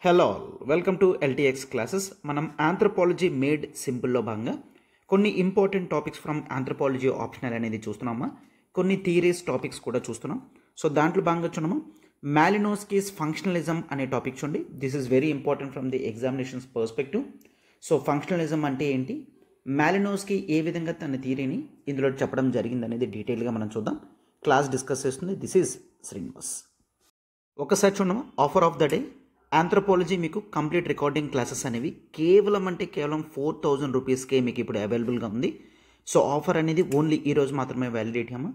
Hello all, welcome to LTX classes. మనం anthropology made సింపుల్లో భాగంగా కొన్ని important topics from anthropology optional అనేది చూస్తున్నామా, కొన్ని థియరీస్ టాపిక్స్ కూడా చూస్తున్నాం. సో దాంట్లో భాగంగా చూడము మాలినోస్కీస్ ఫంక్షనలిజం అనే టాపిక్ చూడండి. This is very important from the examinations perspective. So functionalism అంటే ఏంటి, మాలినోస్కీ ఏ విధంగా తన థియరీని ఇందులో చెప్పడం జరిగింది అనేది డీటెయిల్గా మనం చూద్దాం. క్లాస్ డిస్కస్ చేస్తుంది. This is Srinivas. ఒకసారి చూడము offer of the day. Anthropology మీకు కంప్లీట్ రికార్డింగ్ క్లాసెస్ అనేవి కేవలం 4,000 రూపీస్కే మీకు ఇప్పుడు అవైలబుల్గా ఉంది. సో ఆఫర్ అనేది ఓన్లీ ఈ రోజు మాత్రమే వ్యాలిడిటీ అమ్మా.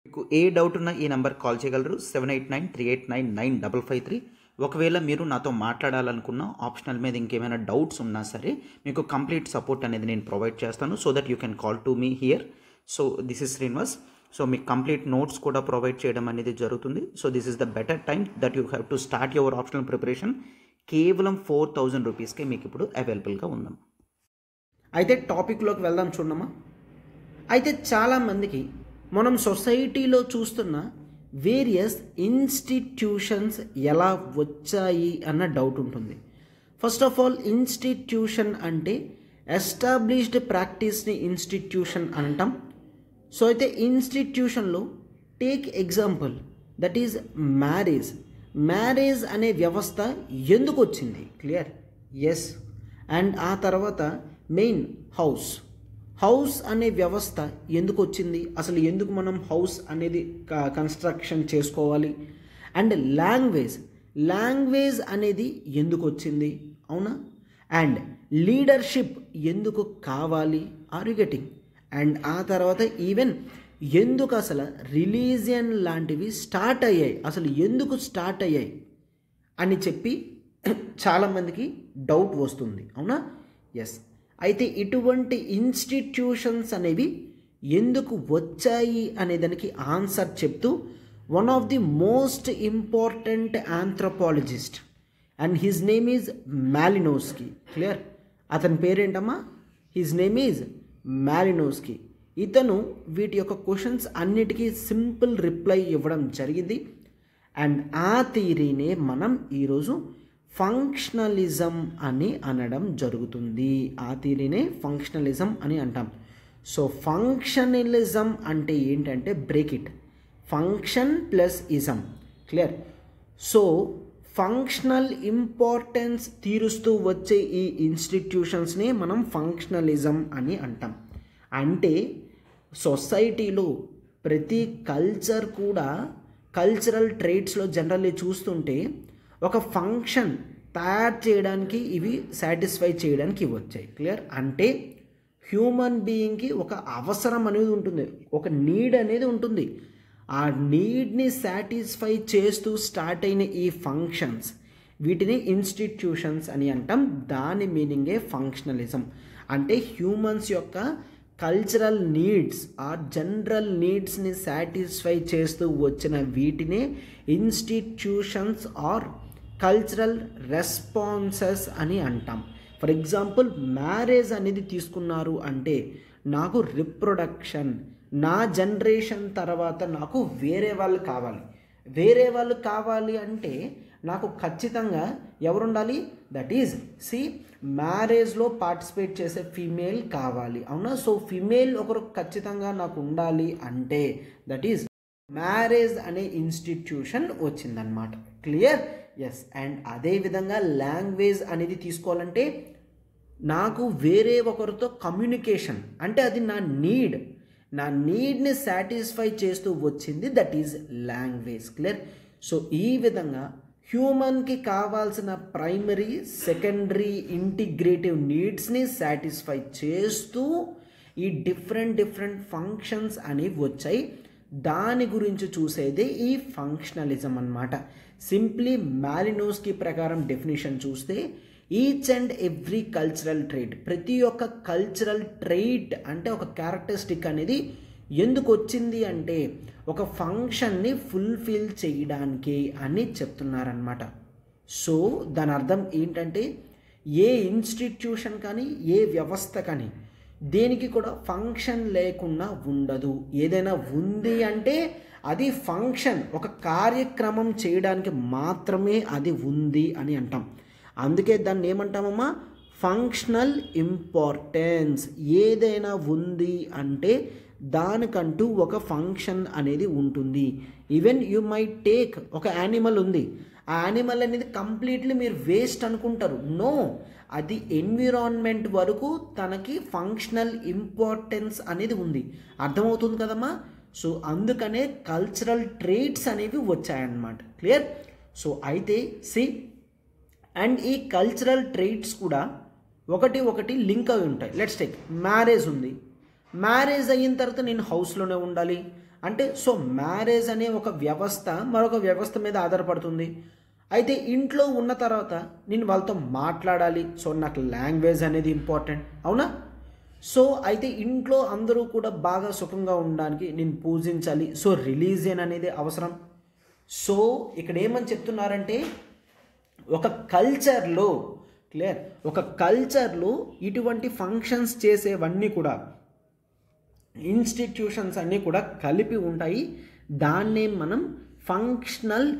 మీకు ఏ డౌట్ ఉన్నా ఈ నెంబర్ కాల్ చేయగలరు 7893899553. ఒకవేళ మీరు నాతో మాట్లాడాలనుకున్న ఆప్షనల్ మీద ఇంకేమైనా డౌట్స్ ఉన్నా సరే మీకు కంప్లీట్ సపోర్ట్ అనేది నేను ప్రొవైడ్ చేస్తాను. So that you can call to me here. So this is Srinivas. So మీకు కంప్లీట్ నోట్స్ కూడా ప్రొవైడ్ చేయడం అనేది జరుగుతుంది. So this is the better time that you have to start your optional preparation. కేవలం 4,000 రూపీస్కే మీకు ఇప్పుడు అవైలబుల్గా ఉందాం. అయితే టాపిక్లోకి వెళ్దాం చూడమ్మా. అయితే చాలామందికి మనం సొసైటీలో చూస్తున్న వేరియస్ ఇన్స్టిట్యూషన్స్ ఎలా వచ్చాయి అన్న డౌట్ ఉంటుంది. ఫస్ట్ ఆఫ్ ఆల్, ఇన్స్టిట్యూషన్ అంటే ఎస్టాబ్లిష్డ్ ప్రాక్టీస్ని ఇన్స్టిట్యూషన్ అంటాం. సో అయితే ఇన్స్టిట్యూషన్లో take example, that is marriage. Marriage అనే వ్యవస్థ ఎందుకు వచ్చింది? క్లియర్? ఎస్. అండ్ ఆ తర్వాత మెయిన్ హౌస్ అనే వ్యవస్థ ఎందుకు వచ్చింది, అసలు ఎందుకు మనం హౌస్ అనేది కన్స్ట్రక్షన్ చేసుకోవాలి? అండ్ లాంగ్వేజ్ అనేది ఎందుకు వచ్చింది? అవునా? అండ్ లీడర్షిప్ ఎందుకు కావాలి? Are you getting? అండ్ ఆ తర్వాత ఈవెన్ ఎందుకు అసలు రిలీజియన్ లాంటివి స్టార్ట్ అయ్యాయి, అసలు ఎందుకు స్టార్ట్ అయ్యాయి అని చెప్పి చాలామందికి డౌట్ వస్తుంది. అవునా? ఎస్. అయితే ఇటువంటి ఇన్స్టిట్యూషన్స్ అనేవి ఎందుకు వచ్చాయి అనే దానికి ఆన్సర్ చెప్తూ one of the most important anthropologist and his name is Malinowski. Clear? అతని పేరేంటమ్మా? His name is Malinowski. ఇతను వీటి యొక్క క్వశ్చన్స్ అన్నిటికీ సింపుల్ రిప్లై ఇవ్వడం జరిగింది. అండ్ ఆ థియరీనే మనం ఈరోజు ఫంక్షనలిజం అని అనడం జరుగుతుంది. ఆ థియరీనే ఫంక్షనలిజం అని అంటాం. సో ఫంక్షనలిజం అంటే ఏంటంటే break it, function plus ism. Clear? So functional importance తీరుస్తూ వచ్చే ఈ ఇన్స్టిట్యూషన్స్ని మనం ఫంక్షనలిజం అని అంటాం. అంటే సొసైటీలో ప్రతి కల్చర్ కూడా కల్చరల్ ట్రేట్స్లో జనరల్లీ చూస్తుంటే ఒక ఫంక్షన్ తయారు చేయడానికి ఇవి సాటిస్ఫై చేయడానికి వచ్చాయి. క్లియర్? అంటే హ్యూమన్ బీయింగ్కి ఒక అవసరం అనేది ఉంటుంది, ఒక నీడ్ అనేది ఉంటుంది. ఆ నీడ్ని సాటిస్ఫై చేస్తూ స్టార్ట్ అయిన ఈ ఫంక్షన్స్, వీటిని ఇన్స్టిట్యూషన్స్ అని అంటాం. దాని మీనింగే ఫంక్షనలిజం. అంటే హ్యూమన్స్ యొక్క కల్చరల్ నీడ్స్ ఆర్ జనరల్ నీడ్స్ని సాటిస్ఫై చేస్తూ వచ్చిన వీటినే ఇన్స్టిట్యూషన్స్ ఆర్ కల్చరల్ రెస్పాన్సెస్ అని అంటాం. ఫర్ ఎగ్జాంపుల్, మ్యారేజ్ అనేది తీసుకున్నారు అంటే నాకు రిప్రొడక్షన్, నా జనరేషన్ తర్వాత నాకు వేరే వాళ్ళు కావాలి అంటే నాకు ఖచ్చితంగా ఎవరు ఉండాలి? దట్ ఈజ్ మ్యారేజ్లో పార్టిసిపేట్ చేసే ఫీమేల్ కావాలి. అవునా? సో ఫీమేల్ ఒకరు ఖచ్చితంగా నాకు ఉండాలి అంటే దట్ ఈజ్ మ్యారేజ్ అనే ఇన్స్టిట్యూషన్ వచ్చిందనమాట. క్లియర్? ఎస్. అండ్ అదేవిధంగా లాంగ్వేజ్ అనేది తీసుకోవాలంటే నాకు వేరే ఒకరితో కమ్యూనికేషన్, అంటే అది నా నీడ్ని సాటిస్ఫై చేస్తూ వచ్చింది, that is language. Clear? So ఈ విధంగా హ్యూమన్కి కావాల్సిన ప్రైమరీ, సెకండరీ, ఇంటిగ్రేటివ్ నీడ్స్ని సాటిస్ఫై చేస్తూ ఈ డిఫరెంట్ ఫంక్షన్స్ అనేవి వచ్చాయి. దాని గురించి చూసేదే ఈ ఫంక్షనలిజం అన్నమాట. సింప్లీ మాలినోస్కీ ప్రకారం డెఫినేషన్ చూస్తే each and every cultural trait, ప్రతి ఒక్క కల్చరల్ ట్రైట్ అంటే ఒక క్యారెక్టరిస్టిక్ అనేది ఎందుకు వచ్చింది అంటే ఒక ఫంక్షన్ని ఫుల్ఫిల్ చేయడానికి అని చెప్తున్నారనమాట. సో దాని అర్థం ఏంటంటే ఏ ఇన్స్టిట్యూషన్ కానీ ఏ వ్యవస్థ కానీ దేనికి కూడా ఫంక్షన్ లేకుండా ఉండదు. ఏదైనా ఉంది అంటే అది ఫంక్షన్, ఒక కార్యక్రమం చేయడానికి మాత్రమే అది ఉంది అని అంటాం. అందుకే దాన్ని ఏమంటామమ్మా, ఫంక్షనల్ ఇంపార్టెన్స్. ఏదైనా ఉంది అంటే దానికంటూ ఒక ఫంక్షన్ అనేది ఉంటుంది. ఈవెన్ యూ మైట్ టేక్ ఒక యానిమల్ ఉంది, ఆ యానిమల్ అనేది కంప్లీట్లీ మీరు వేస్ట్ అనుకుంటారు. నో, అది ఎన్విరాన్మెంట్ వరకు తనకి ఫంక్షనల్ ఇంపార్టెన్స్ అనేది ఉంది. అర్థమవుతుంది కదమ్మా. సో అందుకనే కల్చరల్ ట్రేట్స్ అనేవి వచ్చాయన్నమాట. క్లియర్. సో అయితే సి, అండ్ ఈ కల్చరల్ ట్రేట్స్ కూడా ఒకటి లింక్ అయి ఉంటాయి. లెట్స్ టేక్ మ్యారేజ్ ఉంది. మ్యారేజ్ అయిన తర్వాత నేను హౌస్లోనే ఉండాలి అంటే, సో మ్యారేజ్ అనే ఒక వ్యవస్థ మరొక వ్యవస్థ మీద ఆధారపడుతుంది. అయితే ఇంట్లో ఉన్న తర్వాత నేను వాళ్ళతో మాట్లాడాలి, సో నాకు లాంగ్వేజ్ అనేది ఇంపార్టెంట్, అవునా. సో అయితే ఇంట్లో అందరూ కూడా బాగా సుఖంగా ఉండడానికి నేను పూజించాలి, సో రిలీజియన్ అనేది అవసరం. సో ఇక్కడ ఏమని చెప్తున్నారంటే, ఒక కల్చర్లో, క్లియర్, ఒక కల్చర్లో ఇటువంటి ఫంక్షన్స్ చేసేవన్నీ కూడా, ఇన్స్టిట్యూషన్స్ అన్నీ కూడా కలిపి ఉంటాయి. దాన్నే మనం ఫంక్షనల్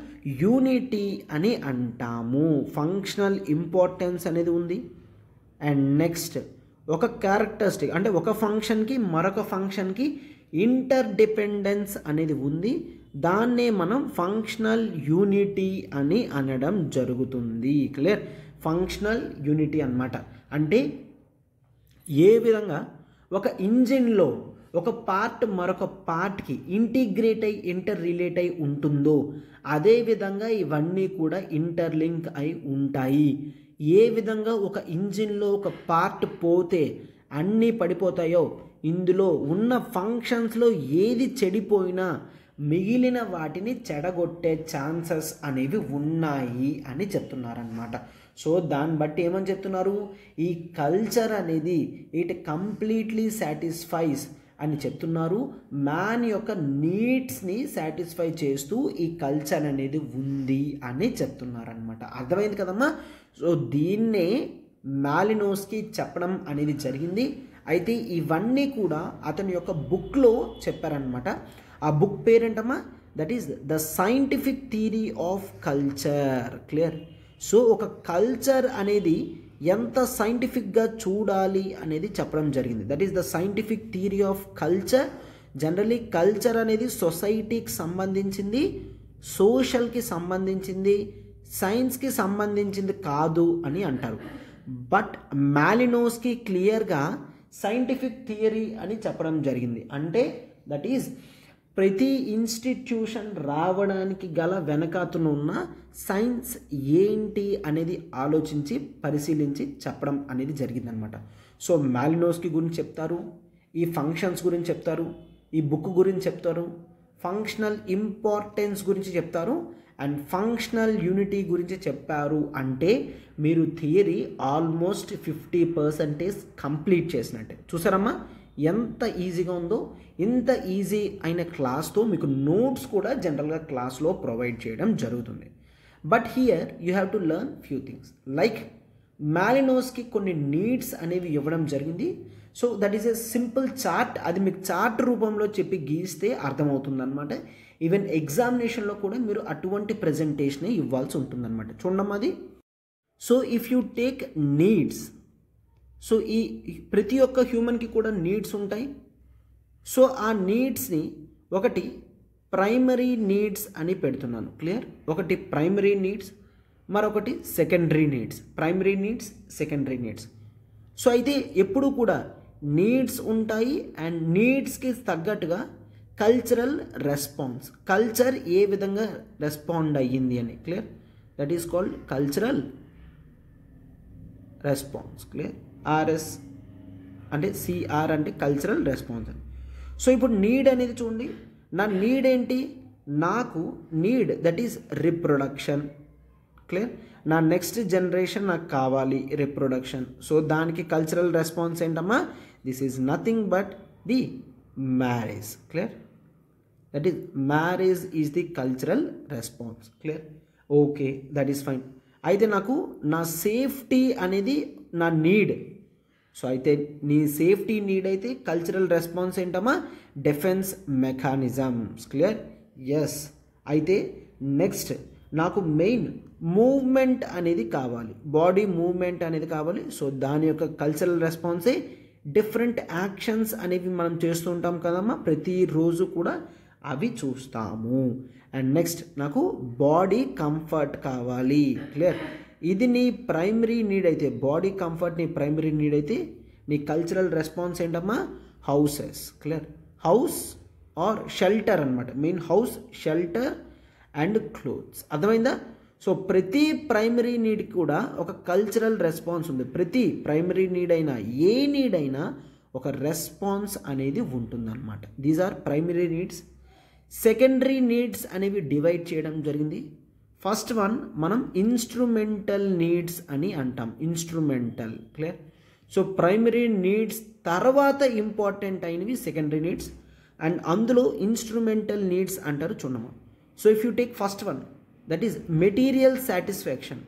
యూనిటీ అని అంటాము. ఫంక్షనల్ ఇంపార్టెన్స్ అనేది ఉంది. అండ్ నెక్స్ట్ ఒక క్యారెక్టరిస్టిక్ అంటే ఒక ఫంక్షన్కి మరొక ఫంక్షన్కి ఇంటర్ డిపెండెన్స్ అనేది ఉంది. దాన్నే మనం ఫంక్షనల్ యూనిటీ అని అనడం జరుగుతుంది. క్లియర్. ఫంక్షనల్ యూనిటీ అన్నమాట. అంటే ఏ విధంగా ఒక ఇంజిన్లో ఒక పార్ట్ మరొక పార్ట్కి ఇంటిగ్రేట్ అయి ఇంటర్ రిలేట్ అయి ఉంటుందో అదేవిధంగా ఇవన్నీ కూడా ఇంటర్లింక్ అయి ఉంటాయి. ఏ విధంగా ఒక ఇంజిన్లో ఒక పార్ట్ పోతే అన్నీ పడిపోతాయో, ఇందులో ఉన్న ఫంక్షన్స్లో ఏది చెడిపోయినా మిగిలిన వాటిని చెడగొట్టే ఛాన్సెస్ అనేవి ఉన్నాయి అని చెప్తున్నారనమాట. సో దాన్ని బట్టి ఏమని చెప్తున్నారు, ఈ కల్చర్ అనేది ఇట్ కంప్లీట్లీ సాటిస్ఫైస్ అని చెప్తున్నారు. మ్యాన్ యొక్క నీడ్స్ని సాటిస్ఫై చేస్తూ ఈ కల్చర్ అనేది ఉంది అని చెప్తున్నారనమాట. అర్థమైంది కదమ్మా. సో దీన్నే మాలినోస్కి చెప్పడం అనేది జరిగింది. అయితే ఇవన్నీ కూడా అతని యొక్క బుక్లో చెప్పారనమాట. ఆ బుక్ పేరేంటమ్మా, that is the scientific theory of culture. Clear. So ఒక కల్చర్ అనేది ఎంత సైంటిఫిక్గా చూడాలి అనేది చెప్పడం జరిగింది. That is the scientific theory of culture. Generally culture అనేది సొసైటీకి సంబంధించింది, సోషల్కి సంబంధించింది, సైన్స్కి సంబంధించింది కాదు అని అంటారు. బట్ మాలినోస్కి క్లియర్గా సైంటిఫిక్ థియరీ అని చెప్పడం జరిగింది. అంటే దట్ ఈజ్ ప్రతి ఇన్స్టిట్యూషన్ రావడానికి గల వెనకాతను ఉన్న సైన్స్ ఏంటి అనేది ఆలోచించి పరిశీలించి చెప్పడం అనేది జరిగిందనమాట. సో మాలినోస్కి గురించి చెప్తారు, ఈ ఫంక్షన్స్ గురించి చెప్తారు, ఈ బుక్ గురించి చెప్తారు, ఫంక్షనల్ ఇంపార్టెన్స్ గురించి చెప్తారు, అండ్ ఫంక్షనల్ యూనిటీ గురించి చెప్పారు. అంటే మీరు థియరీ ఆల్మోస్ట్ 50% కంప్లీట్ చేసినట్టే. చూసారమ్మా ఎంత ఈజీగా ఉందో. ఇంత ఈజీ అయిన క్లాస్తో మీకు నోట్స్ కూడా జనరల్గా క్లాస్లో ప్రొవైడ్ చేయడం జరుగుతుంది. But here you have to learn few things. Like Malinowski కొన్ని నీడ్స్ అనేవి ఇవ్వడం జరిగింది. So that is a simple chart. అది మీకు చార్ట్ రూపంలో చెప్పి గీస్తే అర్థమవుతుంది అనమాట. ఈవెన్ ఎగ్జామినేషన్లో కూడా మీరు అటువంటి ప్రజెంటేషనే ఇవ్వాల్సి ఉంటుందన్నమాట. చూడమ్మా అది. So if you take needs, so ఈ ప్రతి ఒక్క హ్యూమన్కి కూడా నీడ్స్ ఉంటాయి. సో ఆ నీడ్స్ని ఒకటి ప్రైమరీ నీడ్స్ అని పెడుతున్నాను. క్లియర్. ఒకటి ప్రైమరీ నీడ్స్, మరొకటి secondary needs. Primary needs, secondary needs. So అయితే ఎప్పుడు కూడా నీడ్స్ ఉంటాయి అండ్ నీడ్స్కి తగ్గట్టుగా కల్చరల్ రెస్పాన్స్, కల్చర్ ఏ విధంగా రెస్పాండ్ అయ్యింది అని. Clear. That is called cultural response. Clear. RS అంటే సిఆర్ అంటే కల్చరల్ రెస్పాన్స్ అని. సో ఇప్పుడు నీడ్ అనేది చూడండి, నా నీడ్ ఏంటి, నాకు need that is reproduction. Clear. నా నెక్స్ట్ జనరేషన్ నాకు కావాలి, రిప్రొడక్షన్. సో దానికి కల్చరల్ రెస్పాన్స్ ఏంటమ్మా, this is nothing but the marriage. Clear. That is marriage is the cultural response. Clear. Okay, that is fine. అయితే నాకు నా సేఫ్టీ అనేది నా నీడ్. సో అయితే నీ సేఫ్టీ నీడ్ అయితే కల్చరల్ రెస్పాన్స్ ఏంటమ్మా, డిఫెన్స్ మెకానిజమ్స్. క్లియర్. ఎస్. అయితే నెక్స్ట్ నాకు మెయిన్ మూవ్మెంట్ అనేది కావాలి, బాడీ మూవ్మెంట్ అనేది కావాలి. సో దాని యొక్క కల్చరల్ రెస్పాన్సే డిఫరెంట్ యాక్షన్స్ అనేవి మనం చేస్తూ ఉంటాం కదమ్మా, ప్రతిరోజు కూడా అవి చూస్తాము. అండ్ నెక్స్ట్ నాకు బాడీ కంఫర్ట్ కావాలి. క్లియర్? ఇది నీ ప్రైమరీ నీడ్ అయితే, బాడీ కంఫర్ట్ నీ ప్రైమరీ నీడ్ అయితే నీ కల్చరల్ రెస్పాన్స్ ఏంటమ్మా? Houses. Clear? House or shelter అనమాట. Main house, shelter and clothes. అర్థమైందా? సో ప్రతి ప్రైమరీ నీడ్ కూడా ఒక కల్చరల్ రెస్పాన్స్ ఉంది. ప్రతి ప్రైమరీ నీడ్ అయినా ఏ నీడ్ అయినా ఒక రెస్పాన్స్ అనేది ఉంటుందన్నమాట. These are primary needs. Secondary needs అనేవి డివైడ్ చేయడం జరిగింది. ఫస్ట్ వన్ మనం ఇన్స్ట్రుమెంటల్ నీడ్స్ అని అంటాం. Instrumental. Clear? So primary needs తర్వాత ఇంపార్టెంట్ అయినవి సెకండరీ నీడ్స్, అండ్ అందులో ఇన్స్ట్రుమెంటల్ నీడ్స్ అంటారు. చూడమ్మా. So if you take first one, that is material satisfaction.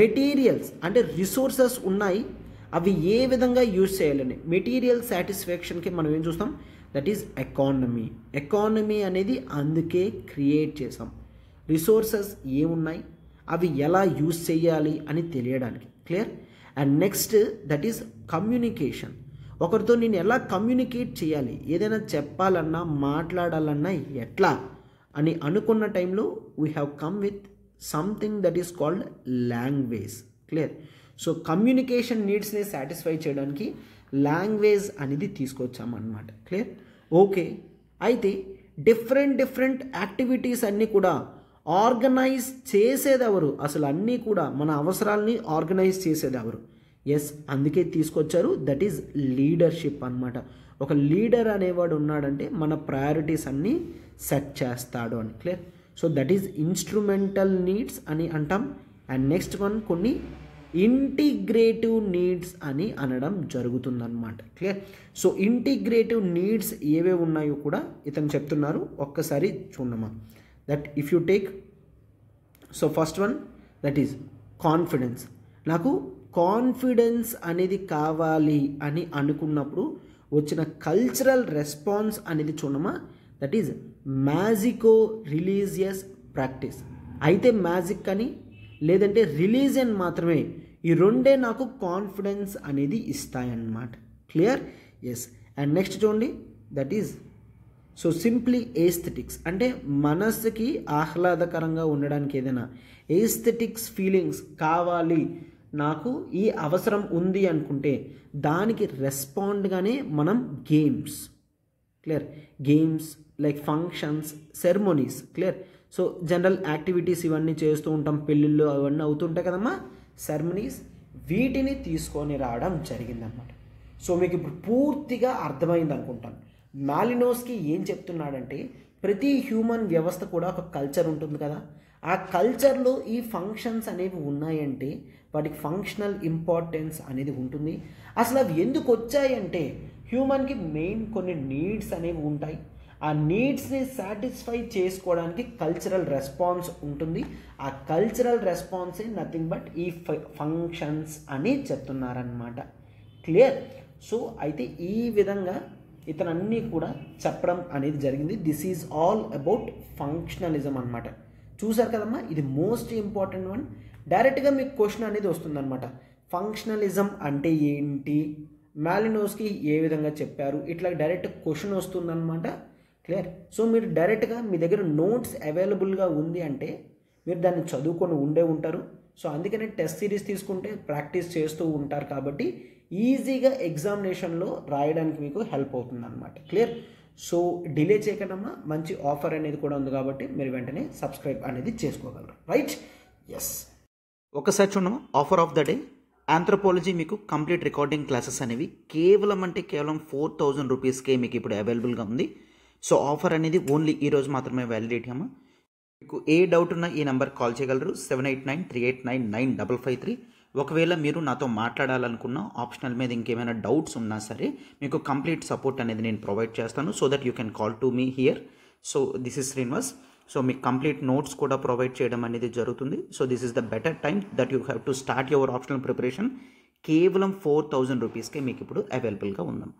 Materials అంటే రిసోర్సెస్ ఉన్నాయి, అవి ఏ విధంగా యూజ్ చేయాలని మెటీరియల్ సాటిస్ఫాక్షన్కి మనం ఏం చూస్తాం? That is economy. ఎకానమీ అనేది అందుకే క్రియేట్ చేసాం. రిసోర్సెస్ ఏమున్నాయి, అవి ఎలా యూజ్ చేయాలి అని తెలియడానికి. Clear? And next that is communication. ఒకరితో నేను ఎలా కమ్యూనికేట్ చేయాలి, ఏదైనా చెప్పాలన్నా మాట్లాడాలన్నా ఎట్లా అని అనుకున్న టైంలో we have come with something that is called language. Clear? So communication నీడ్స్ని సాటిస్ఫై చేయడానికి లాంగ్వేజ్ అనేది తీసుకొచ్చామన్నమాట. క్లియర్? ఓకే. అయితే డిఫరెంట్ యాక్టివిటీస్ అన్నీ కూడా ఆర్గనైజ్ చేసేది ఎవరు? అసలు అన్నీ కూడా మన అవసరాలని ఆర్గనైజ్ చేసేది ఎవరు? ఎస్, అందుకే తీసుకొచ్చారు. దట్ ఈజ్ లీడర్షిప్ అన్నమాట. ఒక లీడర్ అనేవాడు ఉన్నాడంటే మన ప్రయారిటీస్ అన్నీ సెట్ చేస్తాడు అని. Clear? So that is instrumental needs అని అంటాం. అండ్ నెక్స్ట్ వన్ కొన్ని ఇంటిగ్రేటివ్ నీడ్స్ అని అనడం జరుగుతుందన్నమాట. క్లియర్? సో ఇంటిగ్రేటివ్ నీడ్స్ ఏవే ఉన్నాయో కూడా ఇతను చెప్తున్నారు, ఒక్కసారి చూడమ్మా. That if you take, so first one that is confidence. నాకు కాన్ఫిడెన్స్ అనేది కావాలి అని అనుకున్నప్పుడు వచ్చిన కల్చరల్ రెస్పాన్స్ అనేది చూడమ్మా. That is magico religious practice. అయితే మ్యాజిక్ అని లేదంటే రిలీజియన్ మాత్రమే, ఈ రెండే నాకు కాన్ఫిడెన్స్ అనేది ఇస్తాయన్నమాట. క్లియర్? ఎస్. అండ్ నెక్స్ట్ చూడండి, that is so simply aesthetics. అంటే మనసుకి ఆహ్లాదకరంగా ఉండడానికి ఏదైనా ఏస్థెటిక్స్ ఫీలింగ్స్ కావాలి, నాకు ఈ అవసరం ఉంది అనుకుంటే దానికి రెస్పాండ్గానే మనం games. Clear? Games like functions, ceremonies. Clear? So general activities ఇవన్నీ చేస్తూ ఉంటాం, పెళ్ళిళ్ళు అవన్నీ అవుతుంటాయి కదమ్మా, సెరమనీస్. వీటిని తీసుకొని రావడం జరిగిందన్నమాట. సో మీకు ఇప్పుడు పూర్తిగా అర్థమైంది అనుకుంటాను. మాలినోస్కి ఏం చెప్తున్నాడంటే ప్రతి హ్యూమన్ వ్యవస్థ కూడా ఒక కల్చర్ ఉంటుంది కదా, ఆ కల్చర్లో ఈ ఫంక్షన్స్ అనేవి ఉన్నాయంటే వాటికి ఫంక్షనల్ ఇంపార్టెన్స్ అనేది ఉంటుంది. అసలు అవి ఎందుకు వచ్చాయంటే హ్యూమన్కి మెయిన్ కొన్ని నీడ్స్ అనేవి ఉంటాయి. ఆ నీడ్స్ని సాటిస్ఫై చేసుకోవడానికి కల్చరల్ రెస్పాన్స్ ఉంటుంది. ఆ కల్చరల్ రెస్పాన్సే నథింగ్ బట్ ఈ ఫంక్షన్స్ అని చెప్తున్నారనమాట. క్లియర్? సో అయితే ఈ విధంగా ఇతనన్నీ కూడా చెప్పడం అనేది జరిగింది. దిస్ ఈజ్ ఆల్ అబౌట్ ఫంక్షనలిజం అనమాట. చూసారు కదమ్మా, ఇది మోస్ట్ ఇంపార్టెంట్ వన్. డైరెక్ట్గా మీకు క్వశ్చన్ అనేది వస్తుందన్నమాట. ఫంక్షనలిజం అంటే ఏంటి, మాలినోస్కి ఏ విధంగా చెప్పారు, ఇట్లా డైరెక్ట్ క్వశ్చన్ వస్తుందన్నమాట. క్లియర్? సో మీరు డైరెక్ట్గా మీ దగ్గర నోట్స్ అవైలబుల్గా ఉంది అంటే మీరు దాన్ని చదువుకొని ఉండే ఉంటారు. సో అందుకనే టెస్ట్ సిరీస్ తీసుకుంటే ప్రాక్టీస్ చేస్తూ ఉంటారు కాబట్టి ఈజీగా ఎగ్జామినేషన్లో రాయడానికి మీకు హెల్ప్ అవుతుంది అనమాట. క్లియర్? సో డిలే చేయకుండా మంచి ఆఫర్ అనేది కూడా ఉంది కాబట్టి మీరు వెంటనే సబ్స్క్రైబ్ అనేది చేసుకోగలరు. రైట్? ఎస్. ఒకసారి చూడము, offer of the day anthropology మీకు కంప్లీట్ రికార్డింగ్ క్లాసెస్ అనేవి కేవలం 4,000 రూపీస్కే మీకు ఇప్పుడు అవైలబుల్గా ఉంది. సో ఆఫర్ అనేది ఓన్లీ ఈరోజు మాత్రమే వ్యాలిడిటీ అమ్మా. మీకు ఏ డౌట్ ఉన్నా ఈ నెంబర్ కాల్ చేయగలరు, 7893899553. ఒకవేళ మీరు నాతో మాట్లాడాలనుకున్న ఆప్షనల్ మీద ఇంకేమైనా డౌట్స్ ఉన్నా సరే మీకు కంప్లీట్ సపోర్ట్ అనేది నేను ప్రొవైడ్ చేస్తాను. So that you can call to me here. So this is Srinivas. So మీకు కంప్లీట్ నోట్స్ కూడా ప్రొవైడ్ చేయడం అనేది జరుగుతుంది. So this is the better time that you have to start your optional preparation. కేవలం 4,000 రూపీస్కే మీకు ఇప్పుడు అవైలబుల్గా ఉందాం.